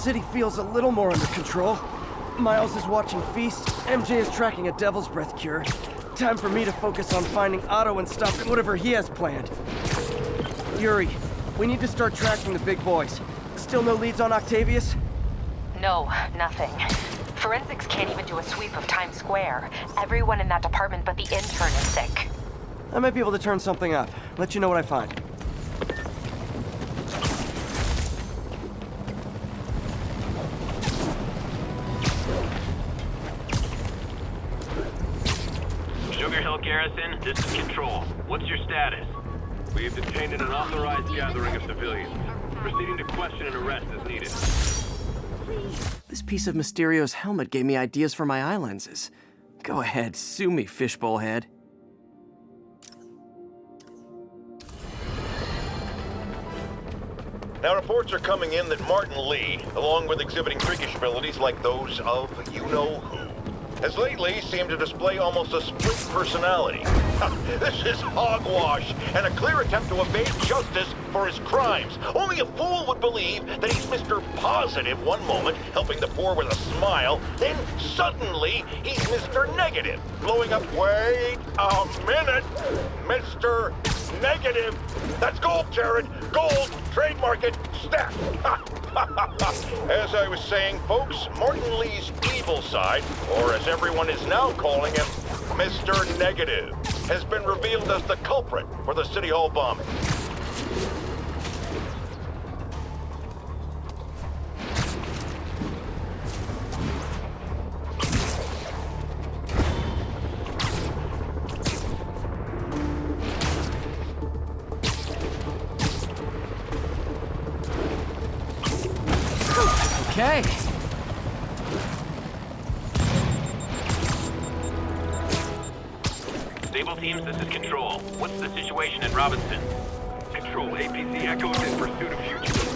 city feels a little more under control. Miles is watching Feast, MJ is tracking a Devil's Breath cure. Time for me to focus on finding Otto and stopping whatever he has planned. Yuri, we need to start tracking the big boys. Still no leads on Octavius? No, nothing. Forensics can't even do a sweep of Times Square. Everyone in that department but the intern is sick. I might be able to turn something up. Let you know what I find. Sugar Hill Garrison, this is Control. What's your status? We have detained an unauthorized gathering of civilians. Proceeding to question and arrest as needed. This piece of Mysterio's helmet gave me ideas for my eye lenses. Go ahead, sue me, fishbowl head. Now, reports are coming in that Martin Lee, along with exhibiting freakish abilities like those of you-know-who, has lately seemed to display almost a split personality. This is hogwash and a clear attempt to evade justice for his crimes. Only a fool would believe that he's Mr. Positive one moment, helping the poor with a smile, then suddenly he's Mr. Negative, blowing up. Wait a minute! Mr. Negative! That's gold, Jared! Gold! Trademark it! Snap! As I was saying, folks, Martin Lee's evil side, or as everyone is now calling him, Mr. Negative, has been revealed as the culprit for the City Hall bombing. Okay. Stable teams, this is Control. What's the situation in Robinson? Control, APC echoes in pursuit of fugitives.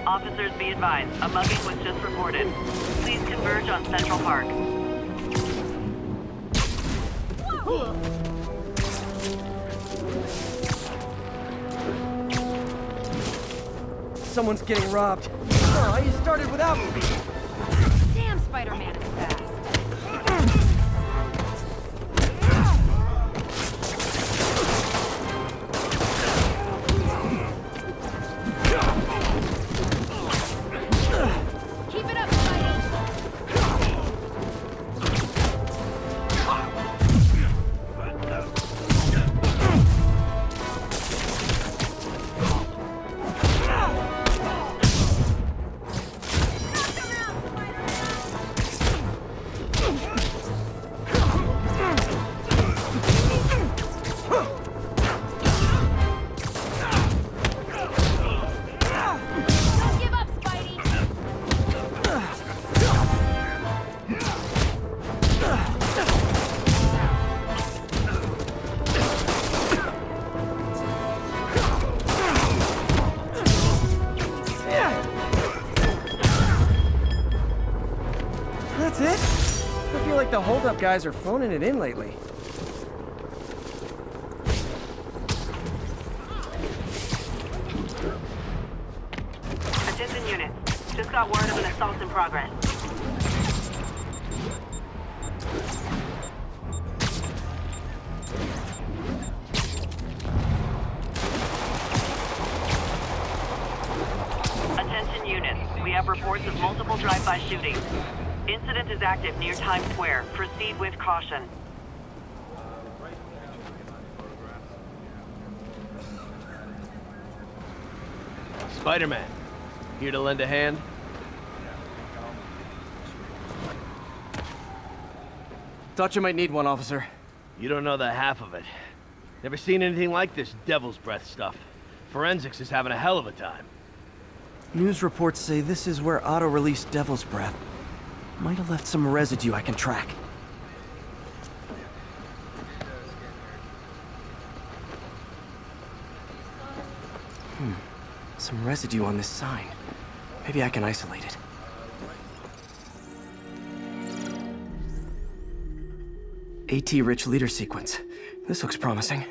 Officers be advised, a mugging was just reported. Please converge on Central Park. Someone's getting robbed. Oh, you started without me. Damn, Spider-Man is fast. Keep it up, Spidey. Don't give up, Spidey. That's it? I feel like the hold-up guys are phoning it in lately. Attention units. Just got word of an assault in progress. Attention units. We have reports of multiple drive-by shootings. Incident is active near Times Square. Proceed with caution. Spider-Man, Here to lend a hand? Thought you might need one, officer. You don't know the half of it. Never seen anything like this devil's breath stuff. Forensics is having a hell of a time. News reports say this is where Otto released Devil's Breath. Might have left some residue I can track. Some residue on this sign. Maybe I can isolate it. AT-rich leader sequence. This looks promising.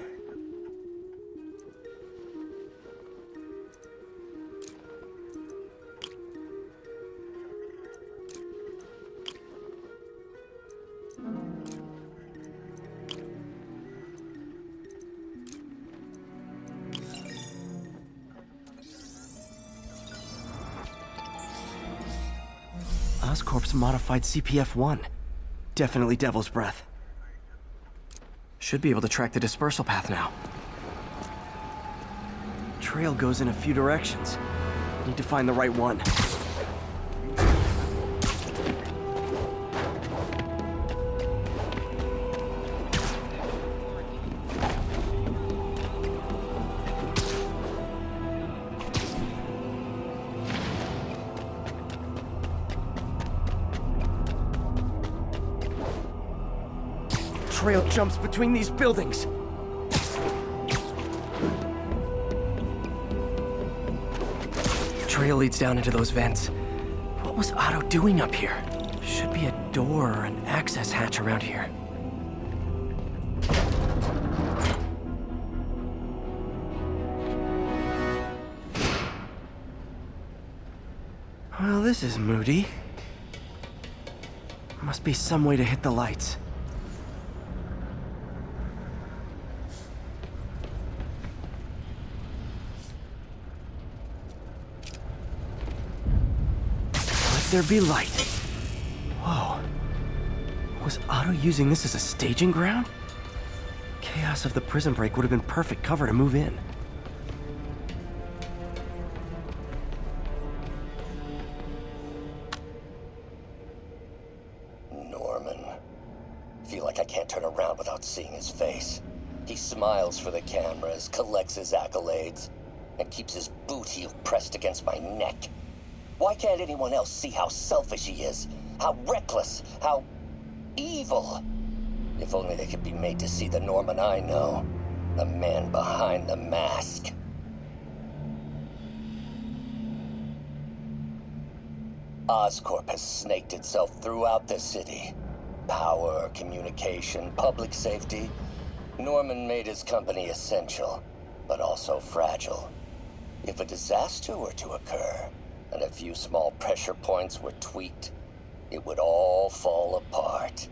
Oscorp's modified CPF-1. Definitely Devil's Breath. Should be able to track the dispersal path now. Trail goes in a few directions. Need to find the right one. Trail jumps between these buildings. Trail leads down into those vents. What was Otto doing up here? Should be a door or an access hatch around here. Well, this is moody. Must be some way to hit the lights. There be light. Whoa. Was Otto using this as a staging ground? Chaos of the prison break would have been perfect cover to move in. Norman. Feel like I can't turn around without seeing his face. He smiles for the cameras, collects his accolades, and keeps his boot heel pressed against my neck. Why can't anyone else see how selfish he is? How reckless? How evil? If only they could be made to see the Norman I know. The man behind the mask. Oscorp has snaked itself throughout the city. Power, communication, public safety. Norman made his company essential, but also fragile. If a disaster were to occur, and a few small pressure points were tweaked, it would all fall apart.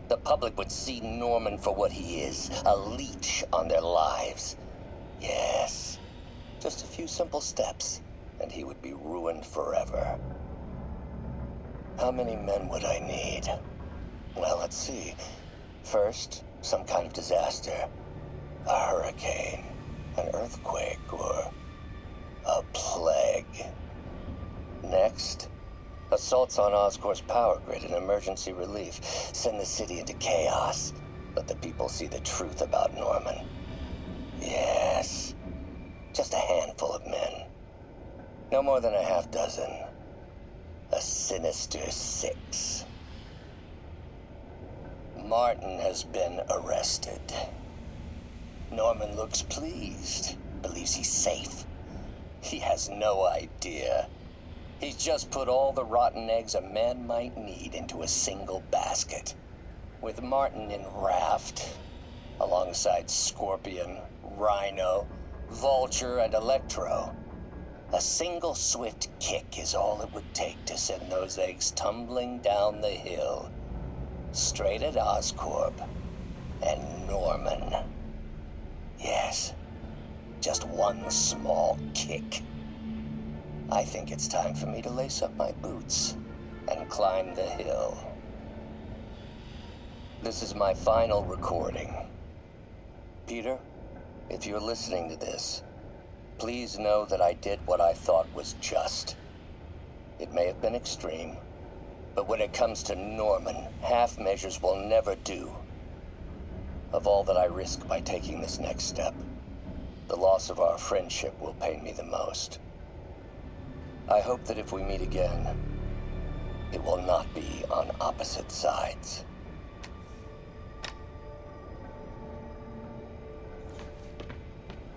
The public would see Norman for what he is, a leech on their lives. Yes, just a few simple steps, and he would be ruined forever. How many men would I need? Well, let's see. First, some kind of disaster. A hurricane, an earthquake, or a plague. Next, assaults on Oscorp's power grid and emergency relief. Send the city into chaos. Let the people see the truth about Norman. Yes, just a handful of men. No more than a half dozen. A sinister 6. Martin has been arrested. Norman looks pleased, believes he's safe. He has no idea. He's just put all the rotten eggs a man might need into a single basket. With Martin in raft, alongside Scorpion, Rhino, Vulture, and Electro. A single swift kick is all it would take to send those eggs tumbling down the hill. Straight at Oscorp and Norman. Yes, just one small kick. I think it's time for me to lace up my boots and climb the hill. This is my final recording. Peter, if you're listening to this, please know that I did what I thought was just. it may have been extreme, but when it comes to Norman, half measures will never do. Of all that I risk by taking this next step, the loss of our friendship will pain me the most. I hope that if we meet again, it will not be on opposite sides.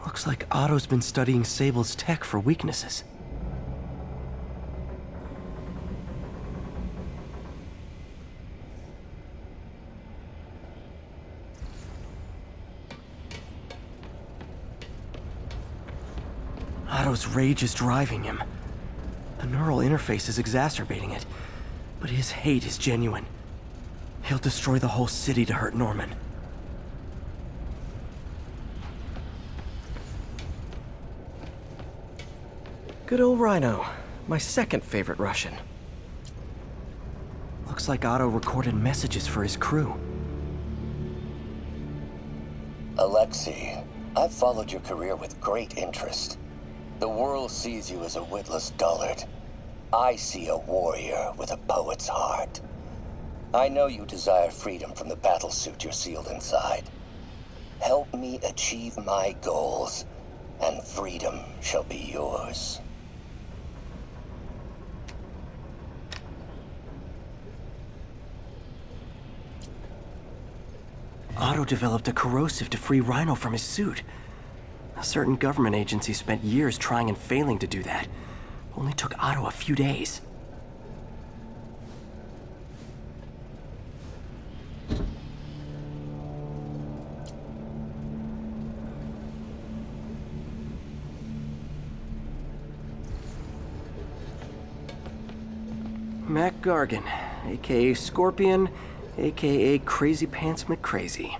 Looks like Otto's been studying Sable's tech for weaknesses. Otto's rage is driving him. The neural interface is exacerbating it, but his hate is genuine. He'll destroy the whole city to hurt Norman. Good old Rhino, my second favorite Russian. Looks like Otto recorded messages for his crew. Alexei, I've followed your career with great interest. The world sees you as a witless dullard. I see a warrior with a poet's heart. I know you desire freedom from the battlesuit you're sealed inside. Help me achieve my goals, and freedom shall be yours. Otto developed a corrosive to free Rhino from his suit. A certain government agency spent years trying and failing to do that. Only took Otto a few days. Mac Gargan, aka Scorpion, aka Crazy Pants McCrazy.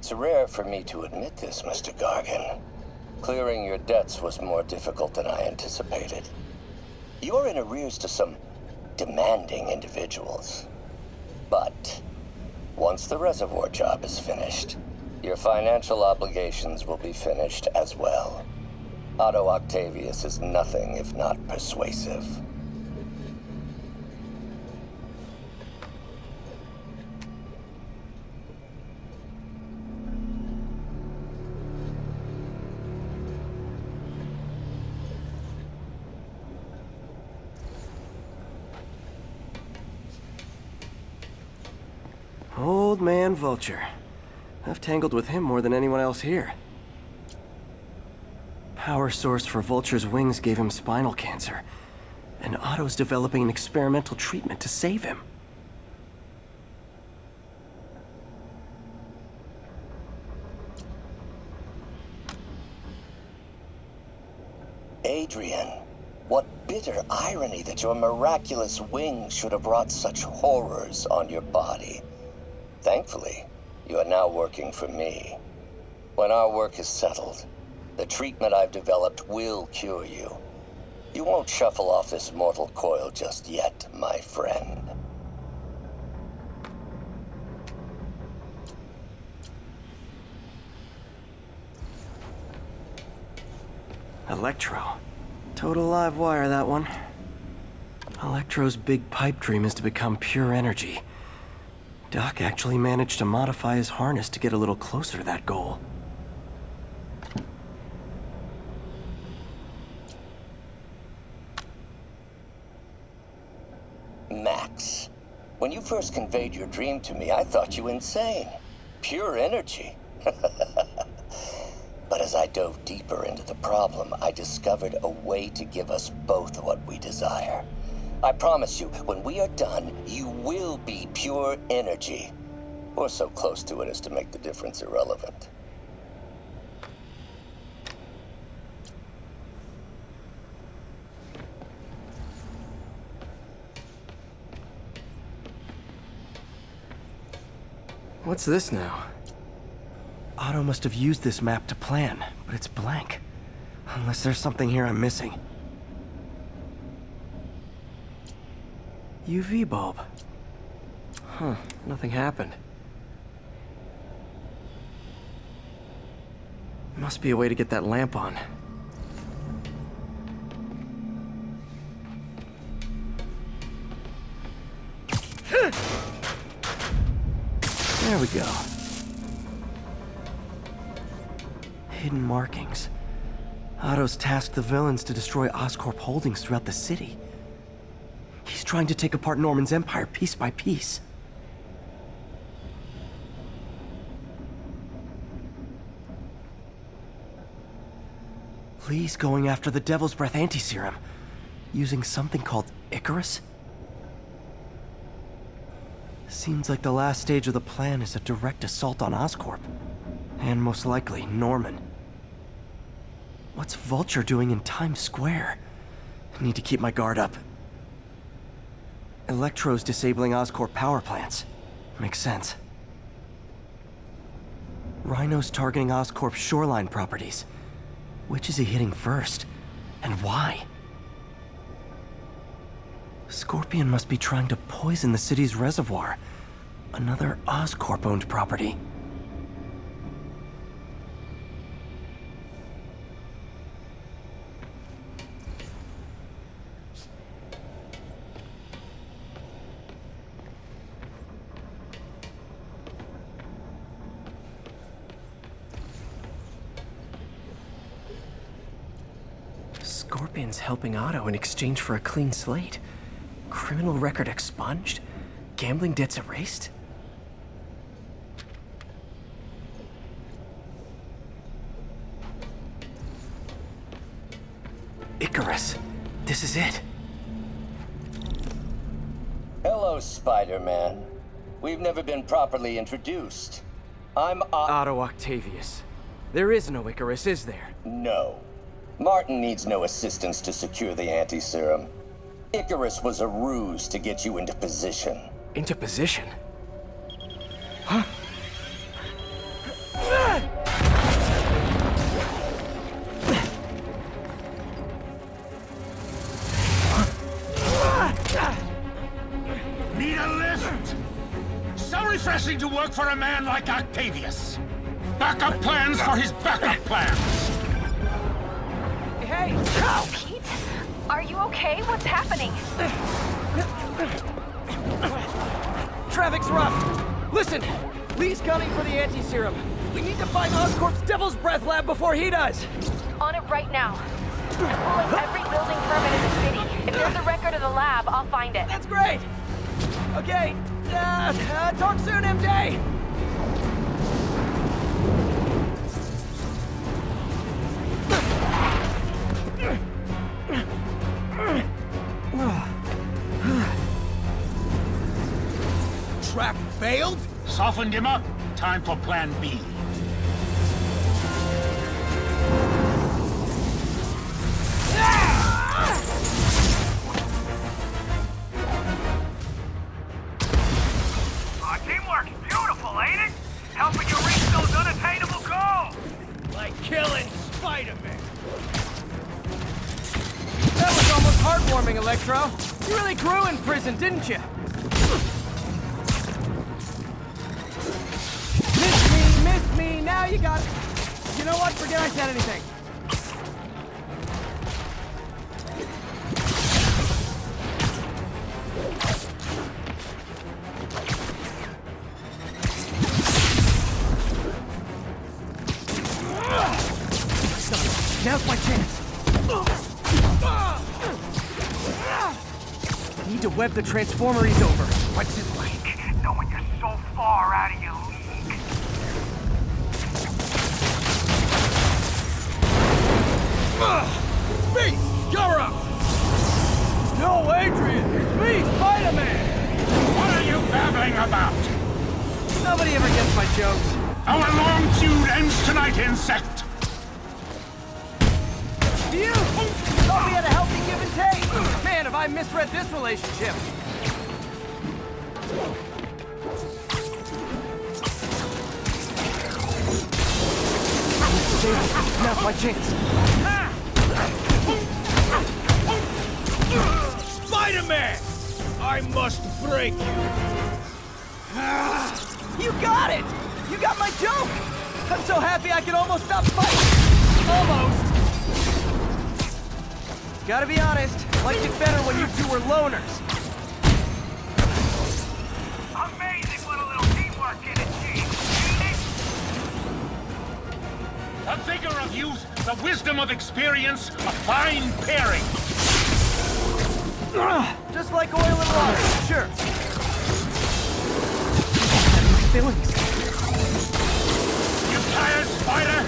It's rare for me to admit this, Mr. Gargan. Clearing your debts was more difficult than I anticipated. You're in arrears to some demanding individuals. But once the reservoir job is finished, your financial obligations will be finished as well. Otto Octavius is nothing if not persuasive. Old man Vulture. I've tangled with him more than anyone else here. Power source for Vulture's wings gave him spinal cancer, and Otto's developing an experimental treatment to save him. Adrian, what bitter irony that your miraculous wings should have brought such horrors on your body. Thankfully, you are now working for me. When our work is settled, the treatment I've developed will cure you. You won't shuffle off this mortal coil just yet, my friend. Electro. Total live wire, that one. Electro's big pipe dream is to become pure energy. Doc actually managed to modify his harness to get a little closer to that goal. Max, when you first conveyed your dream to me, I thought you insane. Pure energy. But as I dove deeper into the problem, I discovered a way to give us both what we desire. I promise you, when we are done, you will be pure energy. Or so close to it as to make the difference irrelevant. What's this now? Otto must have used this map to plan, but it's blank. Unless there's something here I'm missing. UV bulb. Huh, nothing happened. Must be a way to get that lamp on. There we go. Hidden markings. Otto's tasked the villains to destroy Oscorp holdings throughout the city. He's trying to take apart Norman's empire piece by piece. Lee's going after the Devil's Breath anti-serum, using something called Icarus? Seems like the last stage of the plan is a direct assault on Oscorp. And most likely, Norman. What's Vulture doing in Times Square? I need to keep my guard up. Electro's disabling Oscorp power plants. Makes sense. Rhino's targeting Oscorp's shoreline properties. Which is he hitting first? And why? Scorpion must be trying to poison the city's reservoir. Another Oscorp-owned property. Scorpion's helping Otto in exchange for a clean slate. Criminal record expunged? Gambling debts erased? Icarus. This is it. Hello, Spider-Man. We've never been properly introduced. I'm Otto Octavius. There is no Icarus, is there? No. Martin needs no assistance to secure the anti-serum. Icarus was a ruse to get you into position. Into position? Huh? Need a lift? So refreshing to work for a man like Octavius. Backup plans for his backup plans. Hey! Oh, Pete? Are you okay? What's happening? Traffic's rough. Listen, Lee's gunning for the anti-serum. We need to find Oscorp's Devil's Breath lab before he does. On it right now. I'm pulling every building permit in the city. If there's a record of the lab, I'll find it. That's great. Okay. Talk soon, MJ. Trap failed? Softened him up. Time for plan B. Teamwork's beautiful, ain't it? Helping you reach those unattainable goals! Like killing Spider-Man. That was almost heartwarming, Electro. You really grew in prison, didn't you? Missed me, now you got it. You know what? Forget I said anything. Now's my chance. Need to web the transformer he's over. What's it like, knowing you're so far out of your league? Beast, you're up! No, Adrian! It's me, Spider-Man! What are you babbling about? Nobody ever gets my jokes. Our long feud ends tonight, insect! Do you? Thought we had a healthy give and take. Man, have I misread this relationship. Now's my chance. Spider-Man! I must break you. You got it! You got my joke! I'm so happy I can almost stop fighting! Almost! Gotta be honest, liked it better when you two were loners. Amazing what a little teamwork can achieve! The vigor of youth, the wisdom of experience, a fine pairing. Just like oil and water, sure. Feelings. You tired, Spider?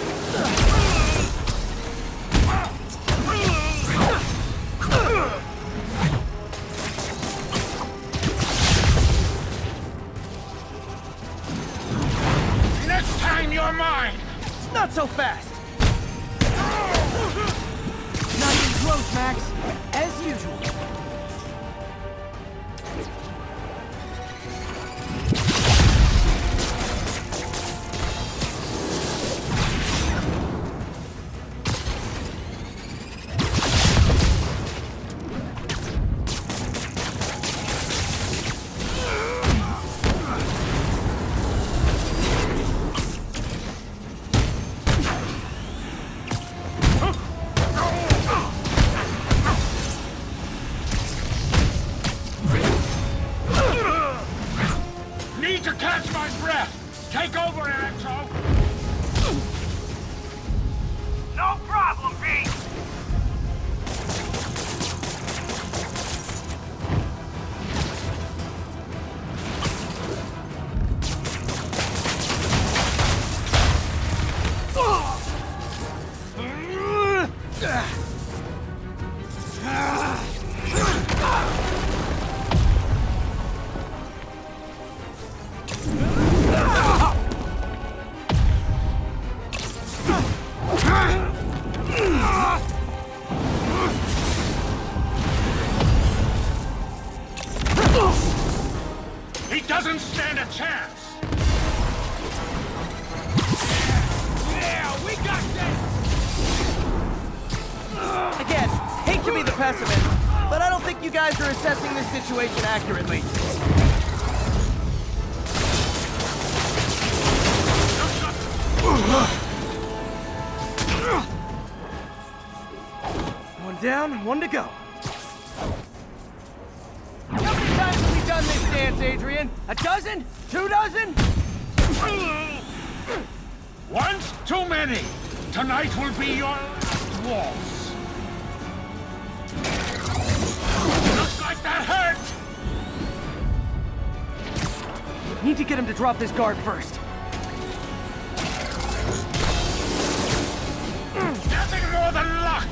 Next time you're mine! Not so fast! Not even close, Max. As usual. Need to catch my breath! Take over, Electro! No problem, V! He doesn't stand a chance! Yeah, we got this! Again, hate to be the pessimist, but I don't think you guys are assessing this situation accurately. One down, one to go. How many times have we done this dance, Adrian? A dozen? 2 dozen? Once too many! Tonight will be your last waltz! Looks like that hurt! Need to get him to drop his guard first. Nothing more than luck!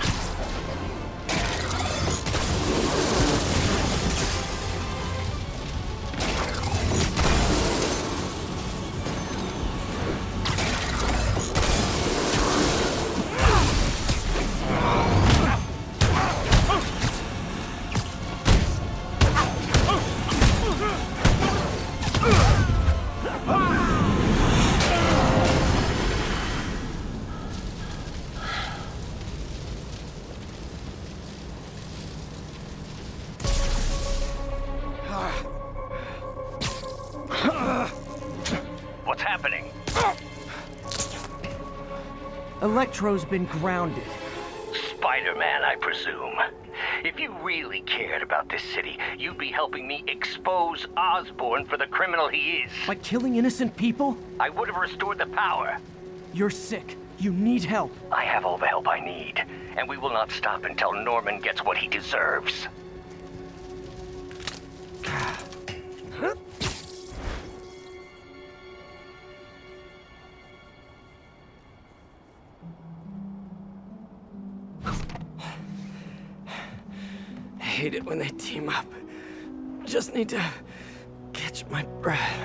What's happening? Electro's been grounded. Spider-Man, I presume. If you really cared about this city, you'd be helping me expose Osborn for the criminal he is. By killing innocent people? I would have restored the power. You're sick. You need help. I have all the help I need, and we will not stop until Norman gets what he deserves. I hate it when they team up. Just need to catch my breath.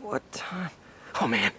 What time? Oh man,